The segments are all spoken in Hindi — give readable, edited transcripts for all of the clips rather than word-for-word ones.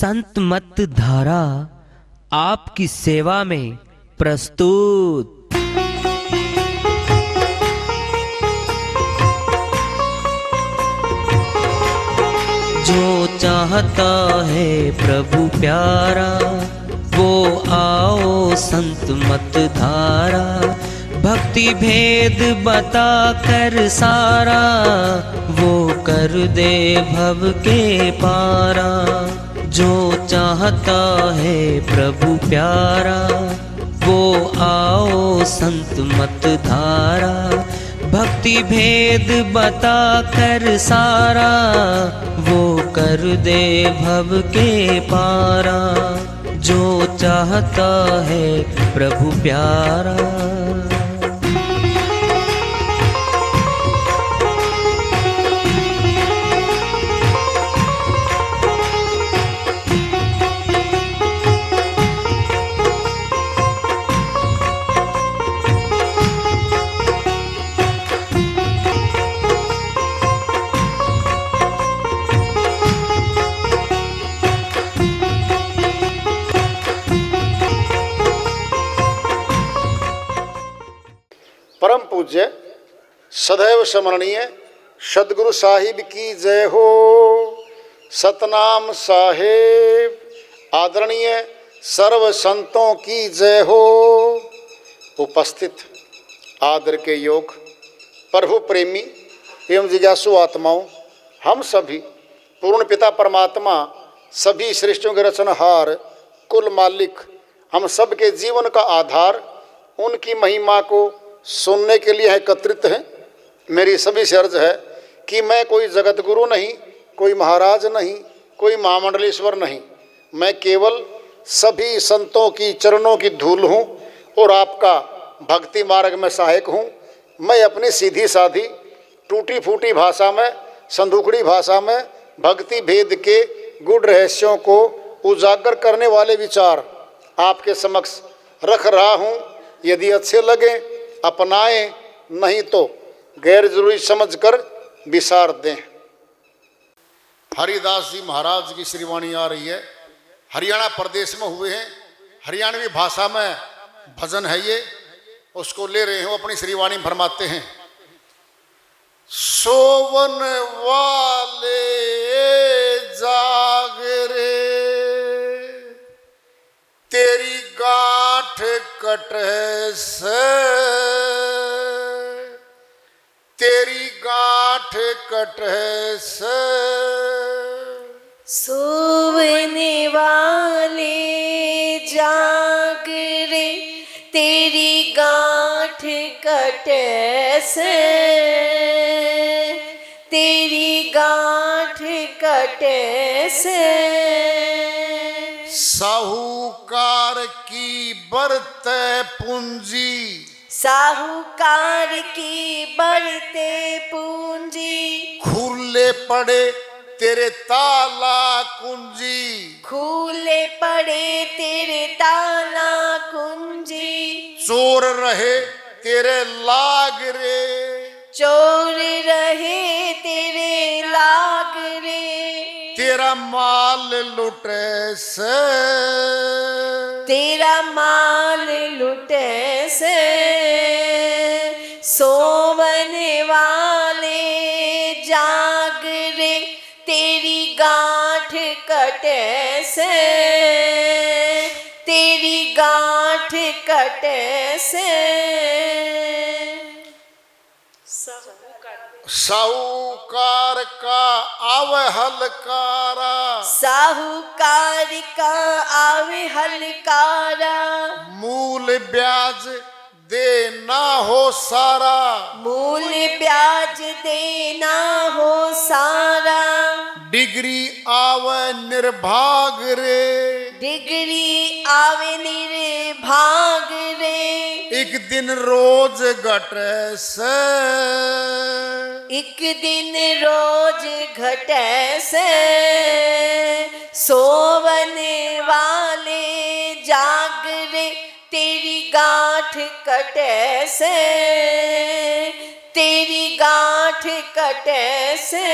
संत मत धारा आपकी सेवा में प्रस्तुत। जो चाहता है प्रभु प्यारा वो आओ संत मत धारा, भक्ति भेद बता कर सारा वो कर दे भव के पारा। जो चाहता है प्रभु प्यारा वो आओ संत मत धारा, भक्ति भेद बता कर सारा वो कर दे भव के पारा। जो चाहता है प्रभु प्यारा। परम पूज्य सदैव स्मरणीय सदगुरु साहिब की जय हो। सतनाम साहेब आदरणीय सर्व संतों की जय हो। उपस्थित आदर के योग प्रभु प्रेमी एवं जिज्ञासु आत्माओं, हम सभी पूर्ण पिता परमात्मा सभी सृष्टियों के रचनहार कुल मालिक हम सब के जीवन का आधार उनकी महिमा को सुनने के लिए एकत्रित हैं। मेरी सभी से अर्ज है कि मैं कोई जगत गुरु नहीं, कोई महाराज नहीं, कोई महामंडलेश्वर नहीं, मैं केवल सभी संतों की चरणों की धूल हूँ और आपका भक्ति मार्ग में सहायक हूँ। मैं अपनी सीधी साधी टूटी फूटी भाषा में, संदूकड़ी भाषा में भक्ति भेद के गुड़ रहस्यों को उजागर करने वाले विचार आपके समक्ष रख रहा हूँ। यदि अच्छे लगे अपनाएं, नहीं तो गैर जरूरी समझकर विसार दें। हरिदास जी महाराज की श्रीवाणी आ रही है। हरियाणा प्रदेश में हुए हैं, हरियाणवी भाषा में भजन है ये, उसको ले रहे हो अपनी श्रीवाणी फरमाते हैं। सोवन वाले जागरे तेरी गांठ कटे से, तेरी गांठ कटे से। सोवने वाले जाग रे तेरी गांठ कटे से, तेरी गांठ कटे से। साहूकार की बरते पूंजी, साहूकार की बढ़ते पूंजी। खुले पड़े तेरे ताला कुंजी, खुले पड़े तेरे ताला कुंजी। चोर रहे तेरे लाग रे, चोर रहे तेरे लाग रे। तेरा माल लुटे से, तेरा माल लुटे से। सोवने वाले जाग रे तेरी गांठ कटे से, तेरी गांठ कटे से। साहूकार का आवे हलकारा, साहूकार का आवे हलकारा। मूल ब्याज देना हो सारा, मूल ब्याज देना हो सारा। डिग्री आवे निर्भाग रे, डिग्री आवे निर्भाग रे। एक दिन रोज घटे से, एक दिन रोज घटे से। सोवने वाले जाग रे तेरी गांठ कटे से, तेरी गांठ कटे से।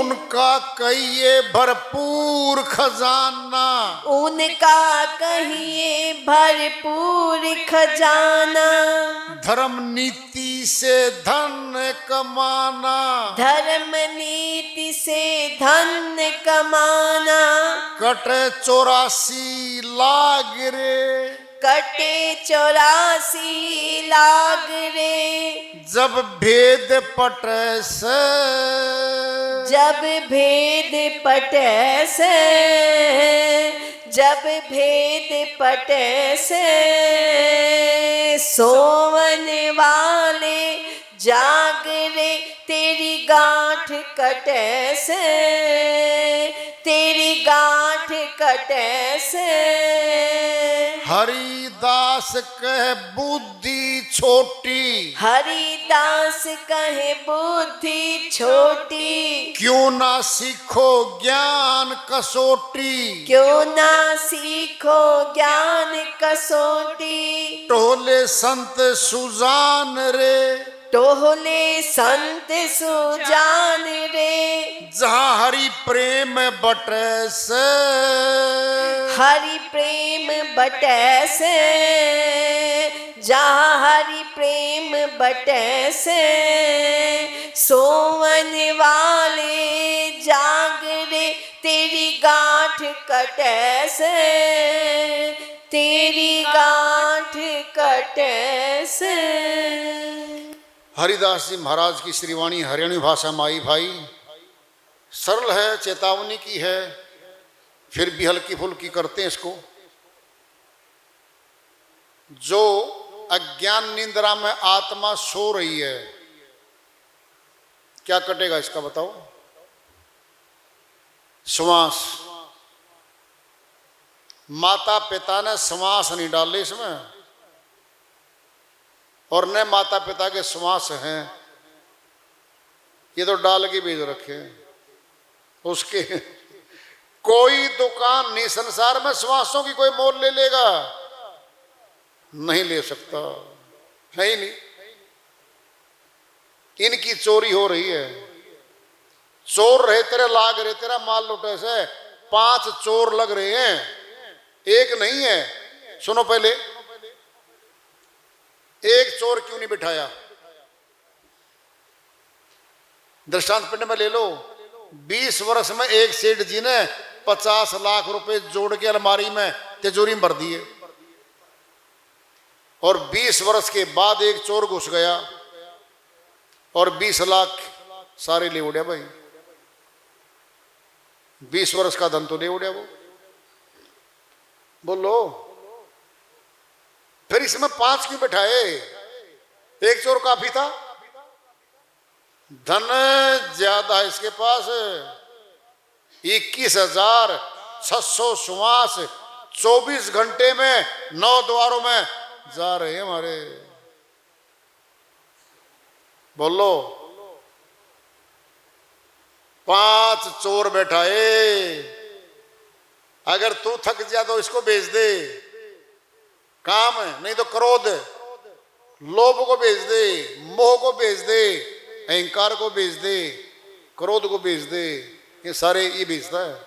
उनका कहिए भरपूर खजाना, उनका कहिए भरपूर खजाना, धर्म नीति से धन कमाना, धर्म नीति से धन कमाना, कटे 84 लाग रे, कटे 84 लाग रे, जब भेद पटे से, जब भेद पटे से, जब भेद पटे से, सोवन वाले जागरे तेरी गांठ कटे से, तेरी गांठ कटे से। हरिदास कह बुद्धि छोटी, हरिदास कहे बुद्धि छोटी, क्यों ना सीखो ज्ञान कसोटी, क्यों ना सीखो ज्ञान कसोटी, टोले संत सुजान रे, टोले संत सुजान रे, जहाँ हरि प्रेम बटे से, हरि प्रेम बटे से, जहाँ हरि प्रेम बटे से, सोवन वाले जागरे तेरी गांठ कटे से, तेरी गांठ कटे से। हरिदास जी महाराज की श्रीवाणी हरियाणवी भाषा में आई भाई, सरल है, चेतावनी की है, फिर भी हल्की फुल्की करते हैं इसको। जो अज्ञान निंद्रा में आत्मा सो रही है, क्या कटेगा इसका बताओ? श्वास। माता पिता ने श्वास नहीं डाले इसमें, और न माता पिता के श्वास हैं, ये तो डाल के भेज रखे हैं उसके। कोई दुकान नहीं संसार में श्वासों की कोई मोल ले लेगा? नहीं ले सकता, है ही नहीं। इनकी चोरी हो रही है। चोर रहे तेरे लाग रहे, तेरा माल लुटे से 5 चोर लग रहे हैं, एक नहीं है। सुनो पहले, एक चोर क्यों नहीं बिठाया? दृष्टांत पिंड में ले लो, 20 वर्ष में एक सेठ जी ने 50 लाख रुपए जोड़ के अलमारी में तिजोरी में भर दिए, और 20 वर्ष के बाद एक चोर घुस गया और 20 लाख सारे ले उड़े भाई। 20 वर्ष का धन तो ले उड़े वो। बोलो, फिर इसमें 5 क्यों बैठाए? एक चोर काफी था। धन ज्यादा है इसके पास, 21,600 श्वास 24 घंटे में 9 द्वारों में जा रहे हैं हमारे। बोलो, 5 चोर बैठाए। अगर तू थक जा तो इसको भेज दे, काम है। नहीं तो क्रोध, लोभ को भेज दे, मोह को भेज दे, अहंकार को भेज दे, क्रोध को भेज दे, ये सारे ये भेजता है।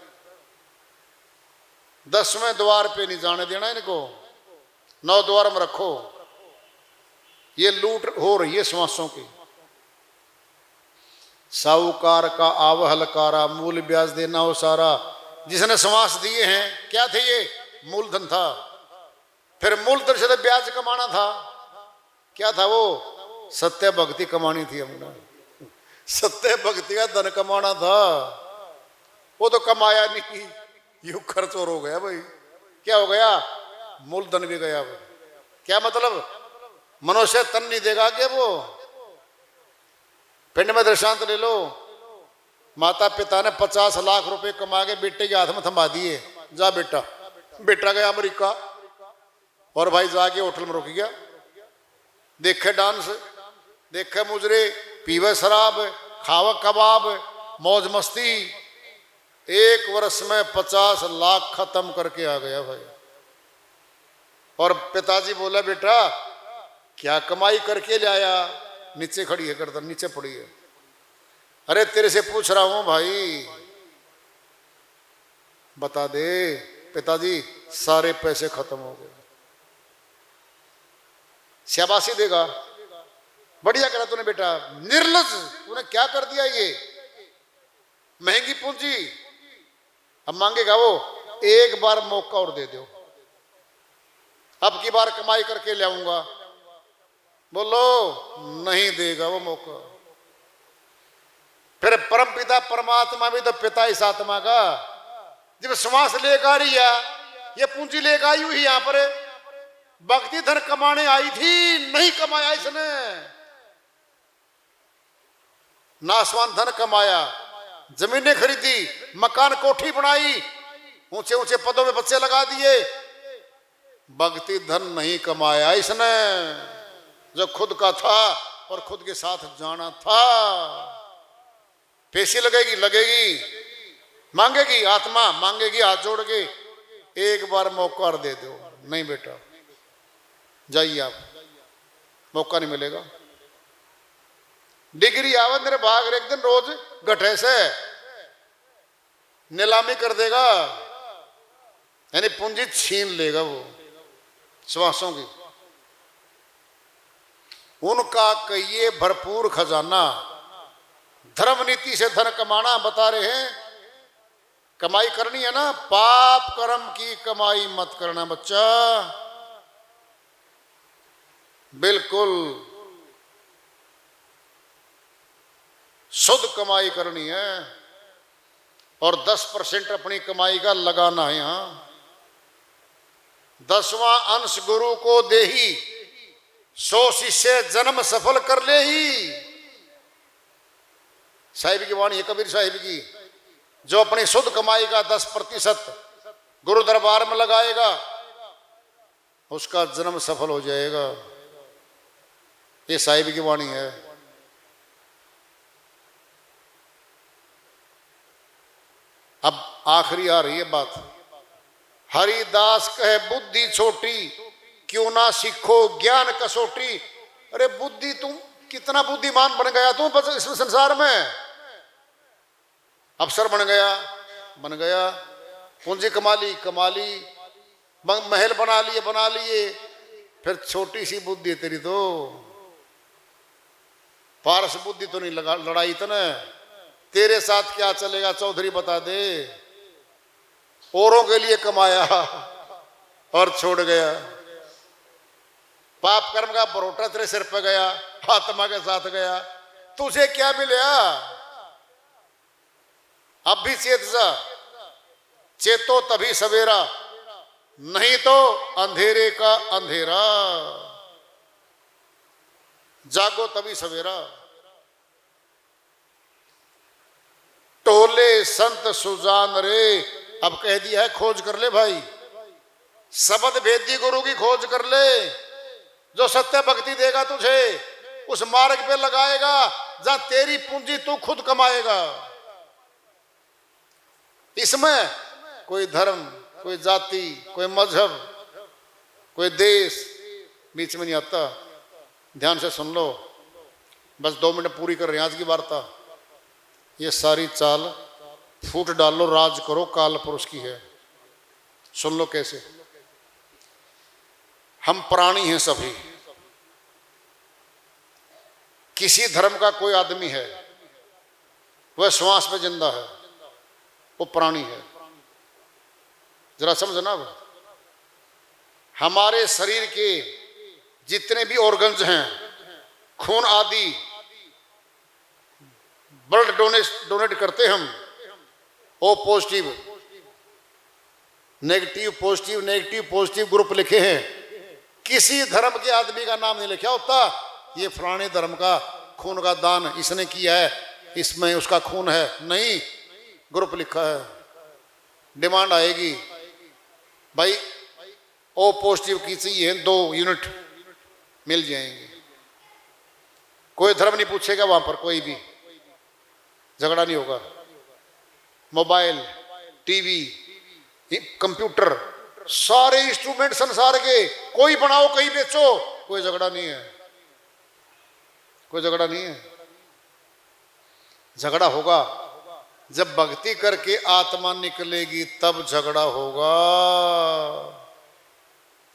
10वें द्वार पे नहीं जाने देना इनको, 9 द्वार में रखो। ये लूट हो रही है श्वासों की। साहूकार का आवहलकारा, मूल ब्याज देना हो सारा। जिसने श्वास दिए हैं, क्या थे ये? मूलधन था। फिर मूलधन से ब्याज कमाना था। क्या था वो? सत्य भक्ति कमानी थी हमने। सत्य भक्ति का धन कमाना था, वो तो कमाया नहीं, यूं खर्च और हो गया भाई। क्या हो गया? मूलधन भी गया भाई। क्या मतलब? मनुष्य तन नहीं देगा क्या वो? पिंड में दृष्टांत ले लो, माता पिता ने 50 लाख रुपए कमा के बेटे के हाथ में थमा दिए, जा बेटा। बेटा गया अमेरिका, और भाई जाके होटल में रुक गया, देखे डांस, देखे मुजरे, पीवे शराब, खावा कबाब, मौज मस्ती। 1 वर्ष में 50 लाख खत्म करके आ गया भाई। और पिताजी बोला, बेटा क्या कमाई करके लाया? नीचे खड़ी है गर्दन, नीचे पड़ी है। अरे तेरे से पूछ रहा हूं भाई, बता दे। पिताजी सारे पैसे खत्म हो गए। शाबाशी देगा, बढ़िया करा तूने बेटा, निर्लज, तूने क्या कर दिया ये, महंगी पूंजी। अब मांगेगा वो, एक बार मौका और दे दो, अब की बार कमाई करके ले आऊंगा। बोलो, नहीं देगा वो मौका। फिर परम पिता परमात्मा भी तो पिता इस आत्मा का, जब श्वास लेकर ही है, ये पूंजी लेकर आई हुई यहां पर, भक्ति धन कमाने आई थी, नहीं कमाया इसने, नासवान धन कमाया, जमीनें खरीदी, मकान कोठी बनाई, ऊंचे ऊंचे पदों में बच्चे लगा दिए, भक्ति धन नहीं कमाया इसने, जो खुद का था और खुद के साथ जाना था। पैसे लगेगी, लगेगी, मांगेगी, आत्मा मांगेगी हाथ जोड़ के, एक बार मौका और दे दो। नहीं बेटा, जाइए आप, मौका नहीं मिलेगा। डिग्री आवे मेरे भाग, एक दिन रोज गठे से नीलामी कर देगा, यानी पूंजी छीन लेगा वो श्वासों की। उनका कहिए भरपूर खजाना, धर्म नीति से धन कमाना बता रहे हैं। कमाई करनी है ना, पाप कर्म की कमाई मत करना बच्चा, बिल्कुल शुद्ध कमाई करनी है, और 10% अपनी कमाई का लगाना है। यहां 10वां अंश गुरु को दे ही, 100 शिष्य जन्म सफल कर ले ही। साहिब की वाणी है, कबीर साहिब की, जो अपनी शुद्ध कमाई का 10% गुरु दरबार में लगाएगा, उसका जन्म सफल हो जाएगा। ये साहिब की वाणी है। अब आखिरी आ रही है बात। हरिदास कहे बुद्धि छोटी, क्यों ना सीखो ज्ञान कसोटी। अरे बुद्धि, तुम कितना बुद्धिमान बन गया तुम इस संसार में, अफसर बन गया, पूंजी कमा ली, महल बना लिए, फिर छोटी सी बुद्धि तेरी तो, पारस बुद्धि तो नहीं लगा, लड़ाई तो न, तेरे साथ क्या चलेगा चौधरी बता दे। औरों के लिए कमाया और छोड़ गया, पाप कर्म का बरोटा तेरे सिर पर गया, आत्मा के साथ गया, तुझे क्या मिला? अब भी चेत जा, चेतो तभी सवेरा, नहीं तो अंधेरे का अंधेरा। जागो तभी सवेरा। टोले संत सुजान रे, अब कह दिया है खोज कर ले भाई, शब्द भेदी गुरु की खोज कर ले, जो सत्य भक्ति देगा तुझे, उस मार्ग पे लगाएगा जहां तेरी पूंजी तू खुद कमाएगा। इसमें कोई धर्म, कोई जाति, कोई मजहब, कोई देश बीच में नहीं आता। ध्यान से सुन लो, बस 2 मिनट पूरी कर रहे हैं आज की वार्ता। ये सारी चाल फूट डालो, राज करो, काल पुरुष की है। सुन लो कैसे। हम प्राणी हैं सभी, किसी धर्म का कोई आदमी है, वह श्वास पे जिंदा है, वो प्राणी है। जरा समझना, हमारे शरीर के जितने भी ऑर्गन्स हैं, खून आदि, ब्लड डोनेट करते हम, O positive negative, positive negative, positive group लिखे हैं। किसी धर्म के आदमी का नाम नहीं लिखा होता ये फलाने धर्म का खून का दान इसने किया है, इसमें उसका खून है, नहीं, ग्रुप लिखा है। डिमांड आएगी भाई, ओ पॉजिटिव की चाहिए 2 यूनिट, मिल जाएंगे। कोई धर्म नहीं पूछेगा वहां पर, कोई भी झगड़ा नहीं होगा। मोबाइल, टीवी, कंप्यूटर, सारे इंस्ट्रूमेंट संसार के, कोई बनाओ कहीं बेचो, कोई झगड़ा नहीं है, कोई झगड़ा नहीं है। झगड़ा होगा जब भक्ति करके आत्मा निकलेगी, तब झगड़ा होगा।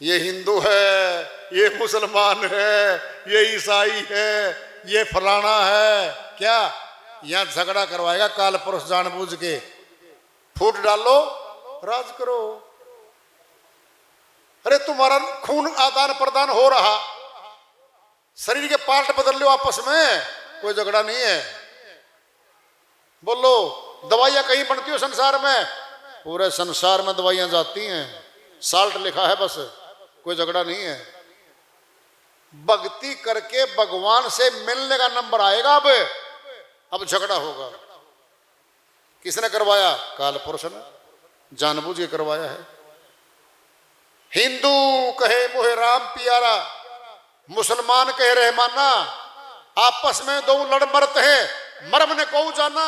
ये हिंदू है, ये मुसलमान है, ये ईसाई है, ये फलाना है, क्या यहां झगड़ा करवाएगा काल पुरुष जानबूझ के। फूट डालो, राज करो। अरे तुम्हारा खून आदान प्रदान हो रहा, शरीर के पार्ट बदल लो आपस में, कोई झगड़ा नहीं है। बोलो, दवाइयां कहीं बनती हो संसार में? पूरे संसार में दवाइयां जाती हैं, साल्ट लिखा है बस, कोई झगड़ा नहीं है। भक्ति करके भगवान से मिलने का नंबर आएगा। अब झगड़ा होगा। किसने करवाया? काल पुरुष ने जानबूझ के करवाया है। हिंदू कहे मोहे राम प्यारा, मुसलमान कहे रहमाना, आपस में दो लड़ मरते हैं, मर्म ने को जाना।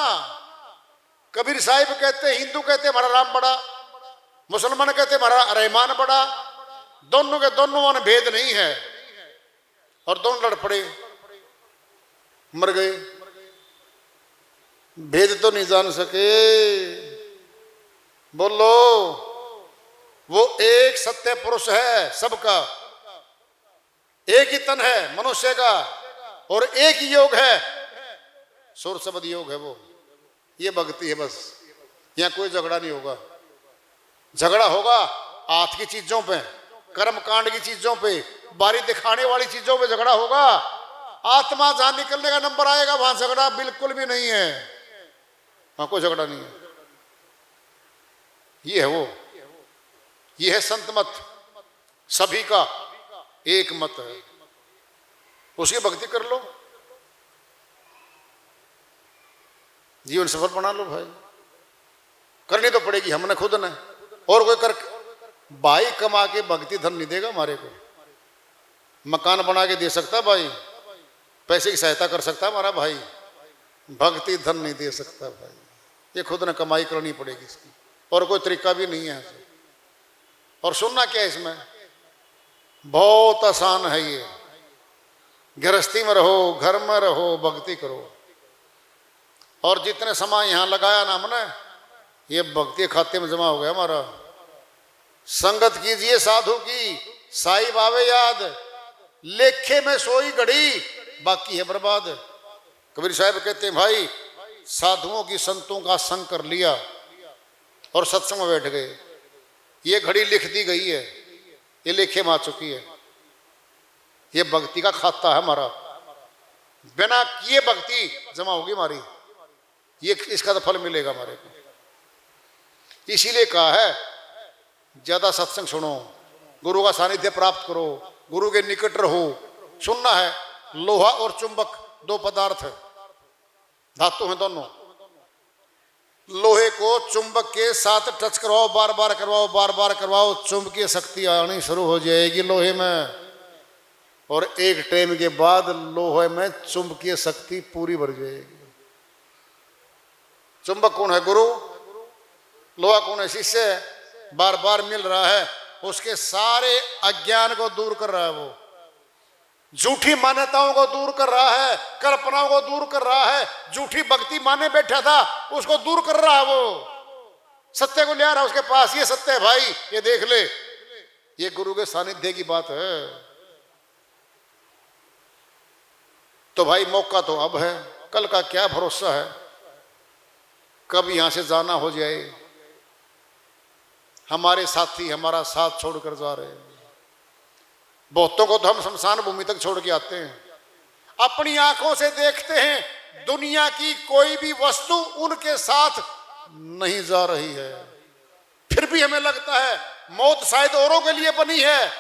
कबीर साहिब कहते, हिंदू कहते हमारा राम बड़ा, मुसलमान कहते हमारा रहमान बड़ा। दोनों के दोनों में भेद नहीं है, और दोनों लड़ पड़े, मर गए। भेद तो नहीं जान सके। बोलो, वो एक सत्य पुरुष है सबका, एक ही तन है मनुष्य का, और एक ही योग है, सुर शब्द योग है वो। ये भक्ति है बस। यहां कोई झगड़ा नहीं होगा। झगड़ा होगा हाथ की चीजों पे, कर्म कांड की चीजों पे, बारी दिखाने वाली चीजों पे झगड़ा होगा। आत्मा जहां निकलने का नंबर आएगा वहां झगड़ा बिल्कुल भी नहीं है, वहां कोई झगड़ा नहीं है। ये है वो, ये है संत मत, सभी का एक मत है, उसकी भक्ति कर लो, जीवन सफल बना लो भाई। करनी तो पड़ेगी हमने खुद ने, और कोई कर। भाई कमा के भक्ति धन नहीं देगा हमारे को। मकान बना के दे सकता भाई, पैसे की सहायता कर सकता हमारा भाई, भक्ति धन नहीं दे सकता भाई। ये खुद ने कमाई करनी पड़ेगी इसकी, और कोई तरीका भी नहीं है। और सुनना क्या है इसमें, बहुत आसान है ये। गृहस्थी में रहो, घर में रहो, भक्ति करो। और जितने समय यहां लगाया ना हमने, ये भक्ति खाते में जमा हो गया हमारा। संगत कीजिए साधु की, साईं आवे याद, लेखे में सोई घड़ी, बाकी है बर्बाद। कबीर साहब कहते हैं भाई, साधुओं की संतों का संग कर लिया और सत्संग में बैठ गए, ये घड़ी लिख दी गई है, ये लेखे में आ चुकी है। ये भक्ति का खाता है हमारा, बिना किए भक्ति जमा होगी हमारी, ये इसका तो फल मिलेगा हमारे को। इसीलिए कहा है ज्यादा सत्संग सुनो, गुरु का सानिध्य प्राप्त करो, गुरु के निकट रहो। सुनना है, लोहा और चुंबक दो पदार्थ है, धातु हैं दोनों। लोहे को चुंबक के साथ टच करवाओ, बार बार करवाओ, बार बार करवाओ, चुंबकीय शक्ति आनी शुरू हो जाएगी लोहे में, और एक टाइम के बाद लोहे में चुंबकीय शक्ति पूरी भर जाएगी। चुंबक कौन है? गुरु। लोहा कौन है? शिष्य। बार बार मिल रहा है, उसके सारे अज्ञान को दूर कर रहा है, वो झूठी मान्यताओं को दूर कर रहा है, कल्पनाओं को दूर कर रहा है, झूठी भक्ति माने बैठा था उसको दूर कर रहा है, वो सत्य को ले आ रहा है उसके पास। ये सत्य है भाई, ये देख ले, ये गुरु के सानिध्य की बात है। तो भाई मौका तो अब है, कल का क्या भरोसा है, कब यहां से जाना हो जाए। हमारे साथी हमारा साथ छोड़कर जा रहे हैं, बहुतों को तो हम शमशान भूमि तक छोड़ के आते हैं। अपनी आंखों से देखते हैं दुनिया की कोई भी वस्तु उनके साथ नहीं जा रही है, फिर भी हमें लगता है मौत शायद औरों के लिए बनी है।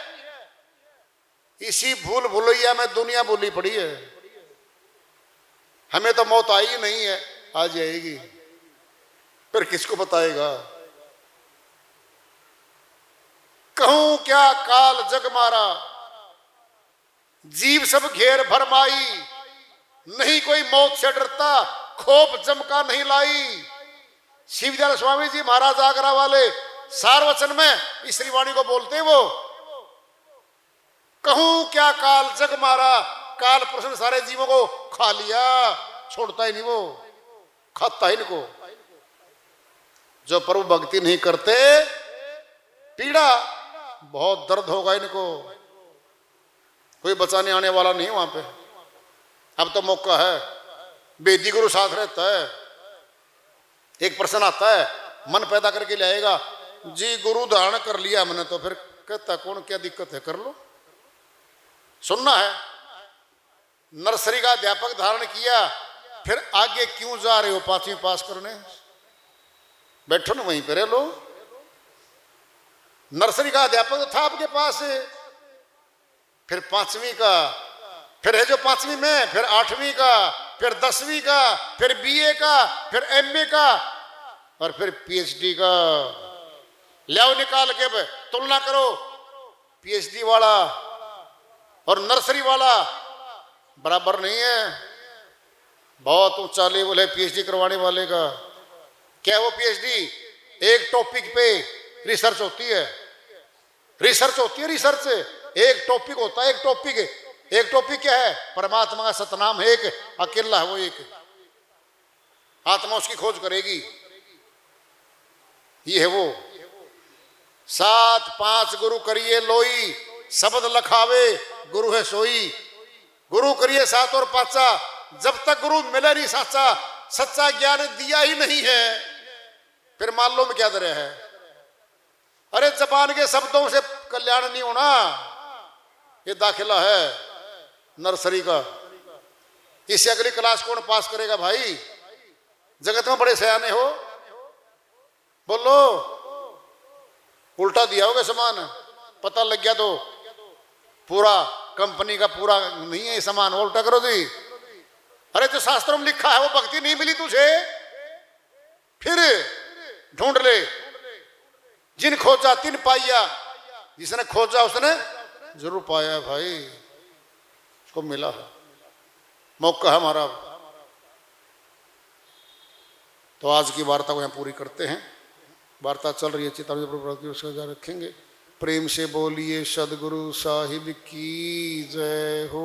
इसी भूल भुलैया में दुनिया भूली पड़ी है। हमें तो मौत आई ही नहीं है, आ जाएगी, फिर किसको बताएगा। कहूं क्या काल जग मारा, जीव सब घेर भरमाई, नहीं कोई मौत से डरता, खोप जमका नहीं लाई। शिवदयाल स्वामी जी महाराज आगरा वाले सारवचन में इस श्रीवाणी को बोलते हैं वो, कहूं क्या काल जग मारा, काल पुरुष ने सारे जीवों को खा लिया, छोड़ता ही नहीं वो। खाता है इनको। जो प्रभु भक्ति नहीं करते, पीड़ा, बहुत दर्द होगा इनको, कोई बचाने आने वाला नहीं वहां पे। अब तो मौका है, वेदी गुरु साथ रहता है। एक प्रश्न आता है, मन पैदा करके लाएगा, जी गुरु धारण कर लिया मैंने, तो फिर कहता कौन क्या दिक्कत है, कर लो। सुनना है, नर्सरी का अध्यापक धारण किया, फिर आगे क्यों जा रहे हो 5वीं पास करने? बैठो ना वहीं पर, लो। नर्सरी का अध्यापक तो था आपके पास, फिर 5वीं का, फिर है जो 5वीं में, फिर 8वीं का, फिर 10वीं का, फिर बीए का, फिर एमए का, और फिर पीएचडी का। लाओ निकाल के तुलना करो, पीएचडी वाला और नर्सरी वाला बराबर नहीं है। बहुत ऊंचा लेवल है पीएचडी करवाने वाले का। क्या वो पीएचडी? एक टॉपिक पे रिसर्च होती है, रिसर्च होती है, रिसर्च। एक टॉपिक होता है, एक टॉपिक। एक टॉपिक क्या है? परमात्मा का सतनाम है, एक अकेला है वो, एक आत्मा उसकी खोज करेगी, ये है वो। 7 5 गुरु करिए लोई, शब्द लखावे गुरु है सोई। गुरु करिए 7 और 5, जब तक गुरु मिले नहीं साचा, सच्चा ज्ञान दिया ही नहीं है, फिर मान लो में क्या दर है। अरे जबान के शब्दों से कल्याण नहीं होना, ये दाखिला है नर्सरी का। इससे अगली क्लास कौन पास करेगा भाई? जगत में बड़े सयाने हो, बोलो। उल्टा दिया होगा सामान, पता लग गया तो पूरा कंपनी का पूरा नहीं है सामान, उल्टा करो जी। अरे जो शास्त्रों में लिखा है वो भक्ति नहीं मिली तुझे, फिर ढूंढ ले। जिन खोजा तिन पाया, जिसने खोजा उसने जरूर पाया भाई, उसको मिला है, मौका है हमारा। तो आज की वार्ता को यहाँ पूरी करते हैं। वार्ता चल रही है, चितानंद प्रभु उसका जारी रखेंगे। प्रेम से बोलिए सदगुरु साहिब की जय हो।